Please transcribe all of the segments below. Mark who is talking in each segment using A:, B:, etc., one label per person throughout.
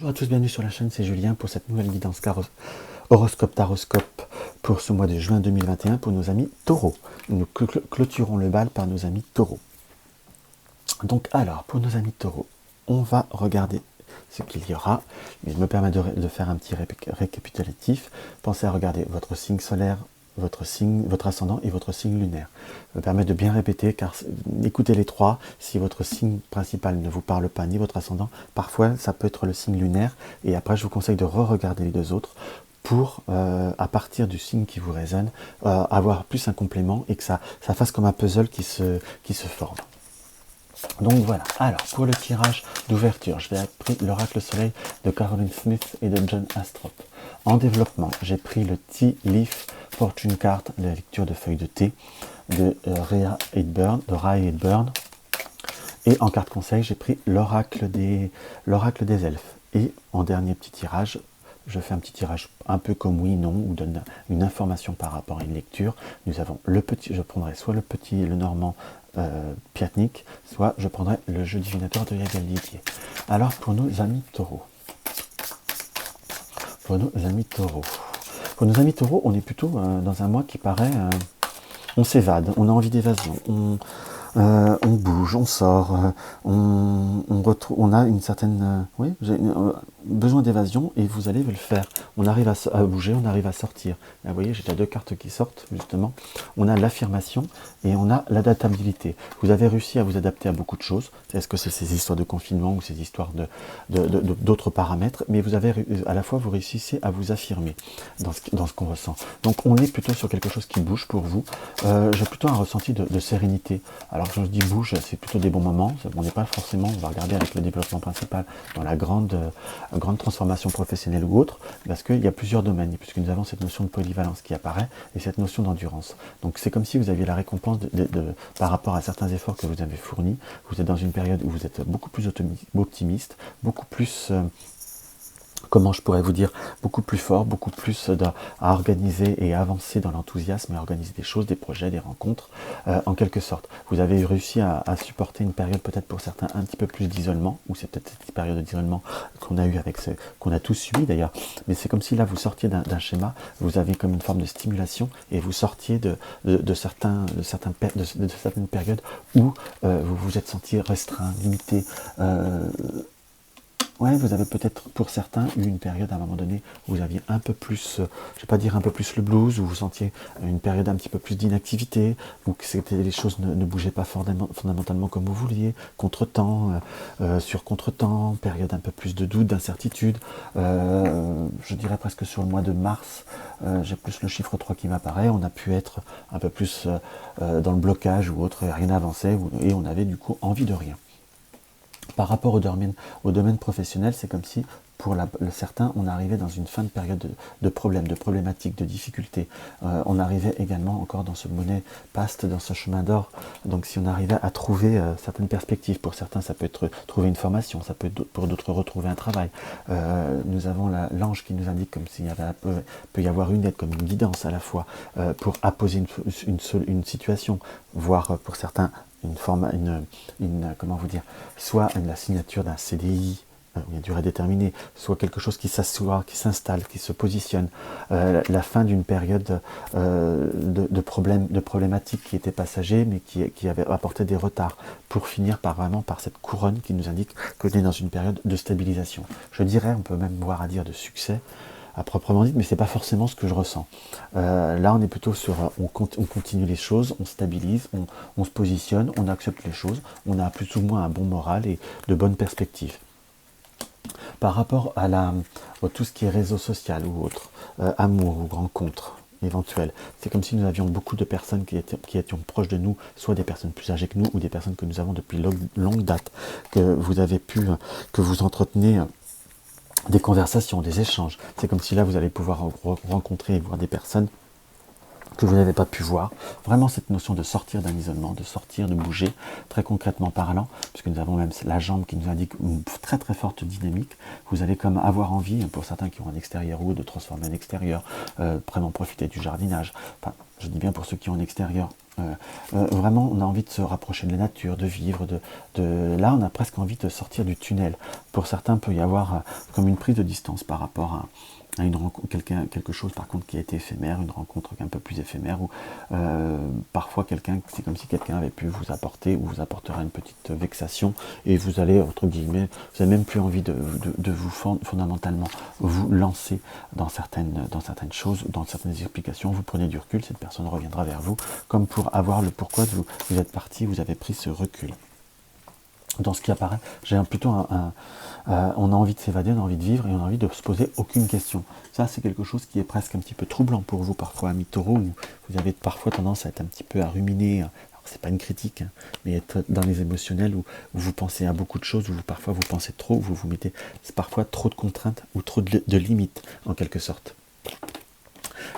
A: Bonjour à tous, bienvenue sur la chaîne, c'est Julien pour cette nouvelle guidance horoscope taroscope pour ce mois de juin 2021 pour nos amis taureaux. Nous clôturons le bal par nos amis taureaux. Donc alors, pour nos amis taureaux, on va regarder ce qu'il y aura, mais je me permets de faire un petit récapitulatif. Pensez à regarder votre signe solaire, votre ascendant et votre signe lunaire. Je me permets de bien répéter, car écoutez les trois, si votre signe principal ne vous parle pas, ni votre ascendant, parfois ça peut être le signe lunaire, et après je vous conseille de re-regarder les deux autres, pour, à partir du signe qui vous résonne, avoir plus un complément, et que ça fasse comme un puzzle qui se forme. Donc voilà, alors pour le tirage d'ouverture, je vais avoir pris l'oracle soleil de Caroline Smith et de John Astrop. En développement, j'ai pris le Tea Leaf Fortune Card, la lecture de feuilles de thé de Ray Hedburn. Et en carte conseil, j'ai pris l'oracle des elfes. Et en dernier petit tirage, je fais un petit tirage un peu comme oui, non, ou donne une information par rapport à une lecture. Nous avons le petit, je prendrai soit le normand Piatnik, soit je prendrai le jeu divinatoire de Yagal Didier. Alors pour nos amis taureaux. Pour nos amis taureaux, on est plutôt dans un mois qui paraît... on s'évade, on a envie d'évasion, on bouge, on sort, on a une certaine besoin d'évasion et vous allez le faire. On arrive à bouger, on arrive à sortir. Là, vous voyez, j'ai déjà deux cartes qui sortent, justement. On a l'affirmation et on a l'adaptabilité. Vous avez réussi à vous adapter à beaucoup de choses. Est-ce que c'est ces histoires de confinement ou ces histoires d'autres paramètres? Mais vous avez, à la fois, vous réussissez à vous affirmer dans ce qu'on ressent. Donc, on est plutôt sur quelque chose qui bouge pour vous. J'ai plutôt un ressenti de sérénité. Alors quand je dis bouge, c'est plutôt des bons moments. On n'est pas forcément, on va regarder avec le développement principal dans la grande transformation professionnelle ou autre, parce qu'il y a plusieurs domaines, puisque nous avons cette notion de polyvalence qui apparaît et cette notion d'endurance. Donc c'est comme si vous aviez la récompense par rapport à certains efforts que vous avez fournis. Vous êtes dans une période où vous êtes beaucoup plus optimiste, beaucoup plus... comment je pourrais vous dire, beaucoup plus fort, beaucoup plus à organiser et à avancer dans l'enthousiasme et à organiser des choses, des projets, des rencontres, en quelque sorte. Vous avez réussi à supporter une période peut-être pour certains un petit peu plus d'isolement, ou c'est peut-être cette période d'isolement qu'on a eu qu'on a tous subi d'ailleurs, mais c'est comme si là vous sortiez d'un schéma, vous avez comme une forme de stimulation et vous sortiez de certaines périodes où vous vous êtes senti restreint, limité, ouais, vous avez peut-être pour certains eu une période à un moment donné où vous aviez un peu plus, je ne vais pas dire un peu plus le blues, où vous sentiez une période un petit peu plus d'inactivité, où les choses ne bougeaient pas fondamentalement comme vous vouliez, contre-temps, sur contre-temps, période un peu plus de doute, d'incertitude, je dirais presque sur le mois de mars, j'ai plus le chiffre 3 qui m'apparaît, on a pu être un peu plus dans le blocage ou autre, rien n'avançait, et on avait du coup envie de rien. Par rapport au domaine professionnel, c'est comme si, pour certains, on arrivait dans une fin de période de problèmes, de problématiques, de difficultés. On arrivait également encore dans ce monnaie paste, dans ce chemin d'or. Donc si on arrivait à trouver certaines perspectives, pour certains, ça peut être trouver une formation, ça peut être pour d'autres retrouver un travail. Nous avons l'ange qui nous indique comme s'il y avait peut y avoir une aide, comme une guidance à la fois, pour apposer une situation, voire pour certains, comment vous dire, soit la signature d'un CDI, une durée déterminée, soit quelque chose qui s'assoit, qui s'installe, qui se positionne, la fin d'une période de problématiques qui étaient passagers, mais qui avait apporté des retards, pour finir vraiment par cette couronne qui nous indique que l'on est dans une période de stabilisation. Je dirais, on peut même voir à dire de succès, à proprement dit, mais c'est pas forcément ce que je ressens. Là, on est plutôt sur, on continue les choses, on stabilise, on se positionne, on accepte les choses, on a plus ou moins un bon moral et de bonnes perspectives. Par rapport à tout ce qui est réseau social ou autre, amour ou rencontre éventuelle, c'est comme si nous avions beaucoup de personnes qui étaient proches de nous, soit des personnes plus âgées que nous ou des personnes que nous avons depuis longue date, que vous entretenez des conversations, des échanges. C'est comme si là vous allez pouvoir rencontrer et voir des personnes que vous n'avez pas pu voir. Vraiment cette notion de sortir d'un isolement, de sortir, de bouger, très concrètement parlant, puisque nous avons même la jambe qui nous indique une très très forte dynamique. Vous allez comme avoir envie, pour certains qui ont un extérieur ou de transformer un extérieur, vraiment profiter du jardinage. Enfin, je dis bien pour ceux qui ont un extérieur, Vraiment, on a envie de se rapprocher de la nature, de vivre. Là, on a presque envie de sortir du tunnel. Pour certains, il peut y avoir comme une prise de distance par rapport à une rencontre, quelque chose par contre qui a été éphémère, une rencontre un peu plus éphémère, ou parfois c'est comme si quelqu'un avait pu vous apporter ou vous apportera une petite vexation, et vous allez, entre guillemets, vous n'avez même plus envie de vous fondamentalement vous lancer dans certaines choses, dans certaines explications. Vous prenez du recul, cette personne reviendra vers vous, comme pour avoir le pourquoi vous êtes parti, vous avez pris ce recul. Dans ce qui apparaît, j'ai plutôt on a envie de s'évader, on a envie de vivre et on a envie de se poser aucune question. Ça, c'est quelque chose qui est presque un petit peu troublant pour vous parfois, amis taureaux, où vous avez parfois tendance à être un petit peu à ruminer. Alors, c'est pas une critique, hein, mais être dans les émotionnels où vous pensez à beaucoup de choses, où parfois vous pensez trop, où vous mettez parfois trop de contraintes ou trop de limites, en quelque sorte.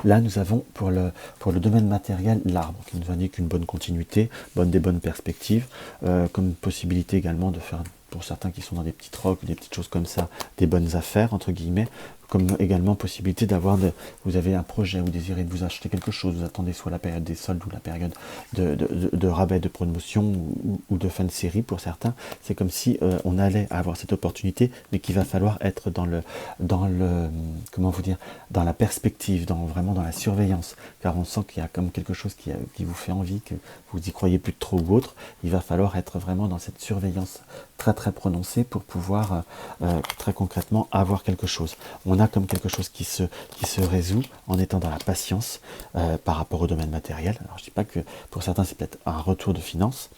A: Là, nous avons pour le domaine matériel l'arbre qui nous indique une bonne continuité, des bonnes perspectives, comme possibilité également de faire, pour certains qui sont dans des petites rocs, des petites choses comme ça, des bonnes affaires, entre guillemets, comme également possibilité d'avoir, vous avez un projet, vous désirez vous acheter quelque chose, vous attendez soit la période des soldes ou la période de rabais, de promotion ou de fin de série pour certains. C'est comme si on allait avoir cette opportunité, mais qu'il va falloir être dans le comment vous dire, dans la perspective, vraiment dans la surveillance, car on sent qu'il y a comme quelque chose qui vous fait envie, que vous y croyez plus trop ou autre. Il va falloir être vraiment dans cette surveillance très très prononcée pour pouvoir très concrètement avoir quelque chose. On a comme quelque chose qui se résout en étant dans la patience par rapport au domaine matériel. Alors je dis pas que pour certains c'est peut-être un retour de finances,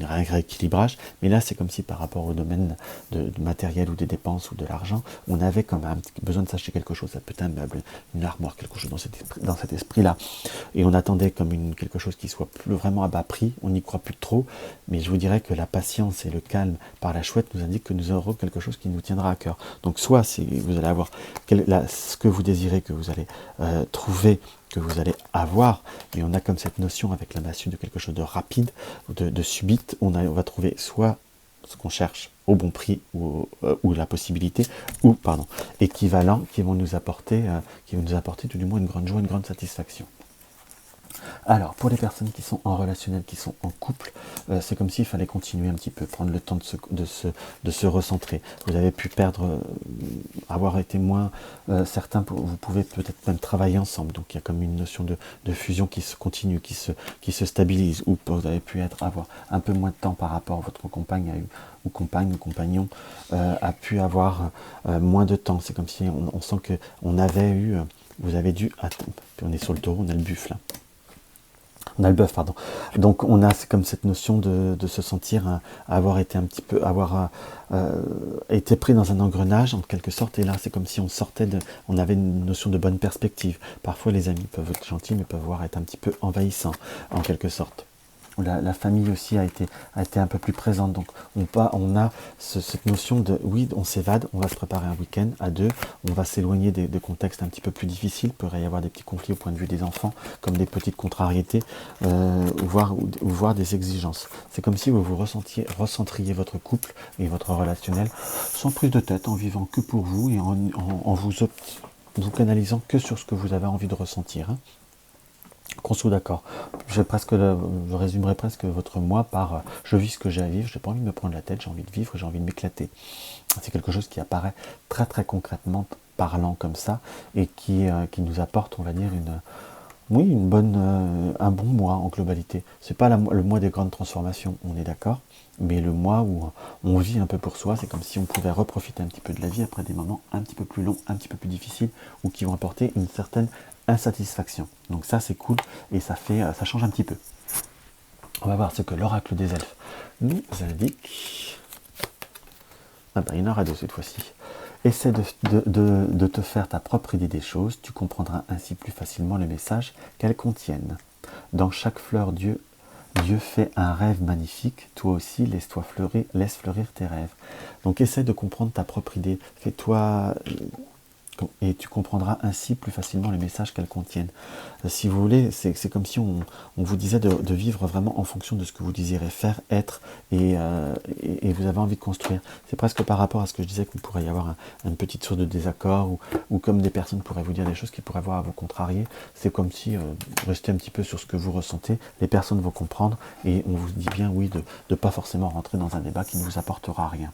A: un rééquilibrage, mais là c'est comme si par rapport au domaine de matériel ou des dépenses ou de l'argent, on avait comme besoin de s'acheter quelque chose, ça peut être un meuble, une armoire, quelque chose dans cet esprit-là, et on attendait comme quelque chose qui soit plus vraiment à bas prix, on n'y croit plus trop, mais je vous dirais que la patience et le calme par la chouette nous indiquent que nous aurons quelque chose qui nous tiendra à cœur. Donc soit vous allez avoir ce que vous désirez, que vous allez trouver, que vous allez avoir, mais on a comme cette notion avec la massue de quelque chose de rapide, de subite, on va trouver soit ce qu'on cherche au bon prix ou la possibilité, ou équivalent qui vont nous apporter tout du moins une grande joie, une grande satisfaction. Alors, pour les personnes qui sont en relationnel, qui sont en couple, c'est comme s'il fallait continuer un petit peu, prendre le temps de se recentrer. Vous avez pu avoir été moins certains, vous pouvez peut-être même travailler ensemble, donc il y a comme une notion de fusion qui se continue, qui se stabilise, ou vous avez pu avoir un peu moins de temps par rapport à votre compagne ou compagnon a pu avoir moins de temps. C'est comme si on sent que vous avez dû, on est sur le taureau, on a le buffle là. On a le bœuf, pardon. Donc on a comme cette notion de se sentir avoir été un petit peu, été pris dans un engrenage en quelque sorte, et là c'est comme si on avait une notion de bonne perspective. Parfois les amis peuvent être gentils, mais peuvent être un petit peu envahissants en quelque sorte. La famille aussi a été un peu plus présente, donc on a cette notion de oui, on s'évade, on va se préparer un week-end à deux, on va s'éloigner des contextes un petit peu plus difficiles, il pourrait y avoir des petits conflits au point de vue des enfants, comme des petites contrariétés, voire des exigences. C'est comme si vous recentriez votre couple et votre relationnel sans prise de tête, en vivant que pour vous et en vous canalisant que sur ce que vous avez envie de ressentir. Qu'on soit d'accord. Je résumerai presque votre moi par je vis ce que j'ai à vivre, j'ai pas envie de me prendre la tête, j'ai envie de vivre, j'ai envie de m'éclater. C'est quelque chose qui apparaît très très concrètement parlant comme ça, et qui nous apporte, on va dire, un bon mois en globalité. C'est pas le mois des grandes transformations, on est d'accord, mais le mois où on vit un peu pour soi, c'est comme si on pouvait reprofiter un petit peu de la vie après des moments un petit peu plus longs, un petit peu plus difficiles, ou qui vont apporter une certaine insatisfaction. Donc ça c'est cool, et ça change un petit peu. On va voir ce que l'oracle des elfes nous indique. Il y en aura deux cette fois-ci. Essaie de te faire ta propre idée des choses, tu comprendras ainsi plus facilement le message qu'elles contiennent. Dans chaque fleur, Dieu fait un rêve magnifique, toi aussi laisse fleurir tes rêves. Donc essaie de comprendre ta propre idée, fais-toi, et tu comprendras ainsi plus facilement les messages qu'elles contiennent. Si vous voulez, c'est comme si on vous disait de vivre vraiment en fonction de ce que vous désirez faire, être, et vous avez envie de construire. C'est presque par rapport à ce que je disais qu'il pourrait y avoir une petite source de désaccord, ou comme des personnes pourraient vous dire des choses qui pourraient avoir à vous contrarier. C'est comme si, restez un petit peu sur ce que vous ressentez, les personnes vont comprendre, et on vous dit bien oui de ne pas forcément rentrer dans un débat qui ne vous apportera rien.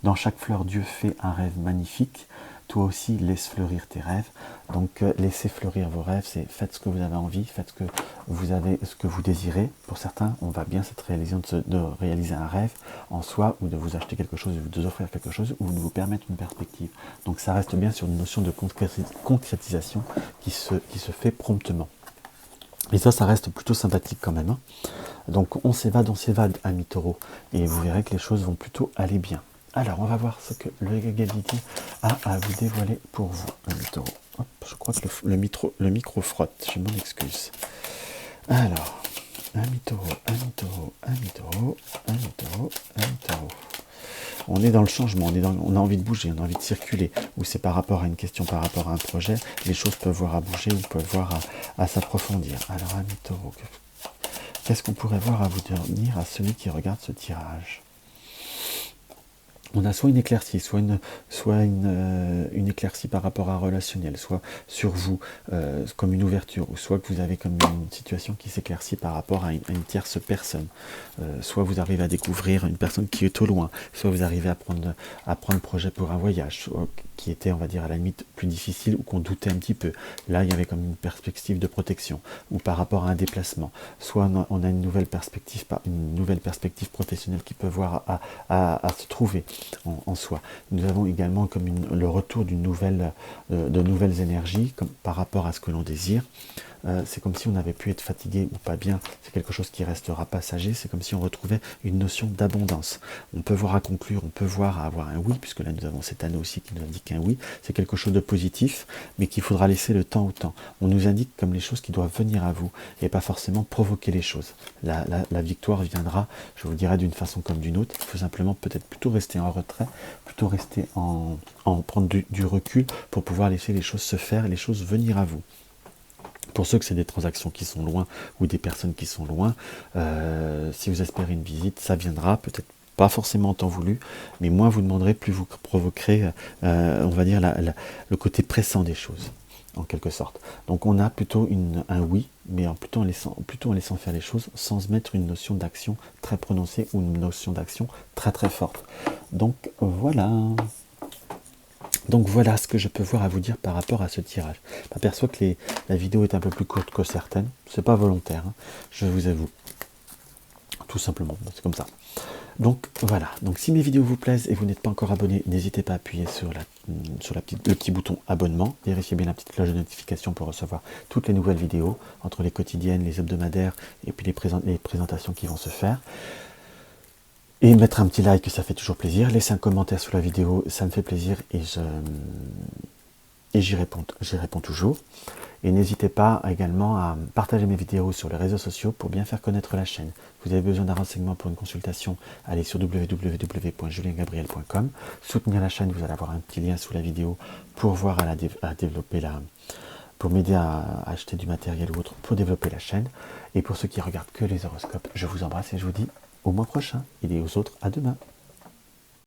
A: Dans chaque fleur, Dieu fait un rêve magnifique. Toi aussi, laisse fleurir tes rêves. Donc, laissez fleurir vos rêves, c'est faites ce que vous avez envie, faites ce que vous désirez. Pour certains, on va bien cette réalisation de réaliser un rêve en soi, ou de vous acheter quelque chose, de vous offrir quelque chose, ou de vous permettre une perspective. Donc, ça reste bien sur une notion de concrétisation qui se fait promptement. Et ça reste plutôt sympathique quand même. Hein. Donc, on s'évade, ami taureau, et vous verrez que les choses vont plutôt aller bien. Alors, on va voir ce que le Gagaliti a à vous dévoiler pour vous, ami taureau. Hop, je crois que le micro frotte, je m'en excuse. Alors, ami taureau. On est dans le changement, on a envie de bouger, on a envie de circuler, ou c'est par rapport à une question, par rapport à un projet, les choses peuvent voir à bouger ou peuvent voir à s'approfondir. Alors, ami taureau, qu'est-ce qu'on pourrait voir à vous dire à celui qui regarde ce tirage ? On a soit une éclaircie, soit une éclaircie par rapport à un relationnel, soit sur vous, comme une ouverture, ou soit que vous avez comme une situation qui s'éclaircit par rapport à une tierce personne. Soit vous arrivez à découvrir une personne qui est au loin, soit vous arrivez à prendre projet pour un voyage, soit qui était, on va dire, à la limite plus difficile, ou qu'on doutait un petit peu. Là, il y avait comme une perspective de protection, ou par rapport à un déplacement. Soit on a une nouvelle perspective professionnelle qui peut voir à se trouver. En soi. Nous avons également comme le retour de nouvelles énergies comme par rapport à ce que l'on désire. C'est comme si on avait pu être fatigué ou pas bien, c'est quelque chose qui restera passager, c'est comme si on retrouvait une notion d'abondance. On peut voir à conclure, on peut voir à avoir un oui, puisque là nous avons cette anneau aussi qui nous indique un oui, c'est quelque chose de positif, mais qu'il faudra laisser le temps au temps. On nous indique comme les choses qui doivent venir à vous, et pas forcément provoquer les choses. La victoire viendra, je vous le dirai d'une façon comme d'une autre, il faut simplement peut-être plutôt rester en retrait, plutôt rester en prendre du recul pour pouvoir laisser les choses se faire, les choses venir à vous. Pour ceux que c'est des transactions qui sont loin ou des personnes qui sont loin, si vous espérez une visite, ça viendra, peut-être pas forcément en temps voulu, mais moins vous demanderez, plus vous provoquerez, on va dire, le côté pressant des choses, en quelque sorte. Donc on a plutôt un oui, mais plutôt en laissant faire les choses, sans mettre une notion d'action très prononcée ou une notion d'action très très forte. Donc voilà. Donc voilà ce que je peux voir à vous dire par rapport à ce tirage. Je m'aperçois que la vidéo est un peu plus courte que certaines. C'est pas volontaire, hein, je vous avoue. Tout simplement, c'est comme ça. Donc voilà, donc si mes vidéos vous plaisent et vous n'êtes pas encore abonné, n'hésitez pas à appuyer sur le petit bouton abonnement. Vérifiez bien la petite cloche de notification pour recevoir toutes les nouvelles vidéos, entre les quotidiennes, les hebdomadaires et puis les présentations qui vont se faire. Et mettre un petit like, ça fait toujours plaisir. Laissez un commentaire sous la vidéo, ça me fait plaisir et j'y réponds toujours. Et n'hésitez pas également à partager mes vidéos sur les réseaux sociaux pour bien faire connaître la chaîne. Vous avez besoin d'un renseignement pour une consultation, allez sur www.juliengabriel.com. Soutenir la chaîne, vous allez avoir un petit lien sous la vidéo pour voir à développer pour m'aider à acheter du matériel ou autre pour développer la chaîne. Et pour ceux qui regardent que les horoscopes, je vous embrasse et je vous dis au mois prochain et aux autres à demain.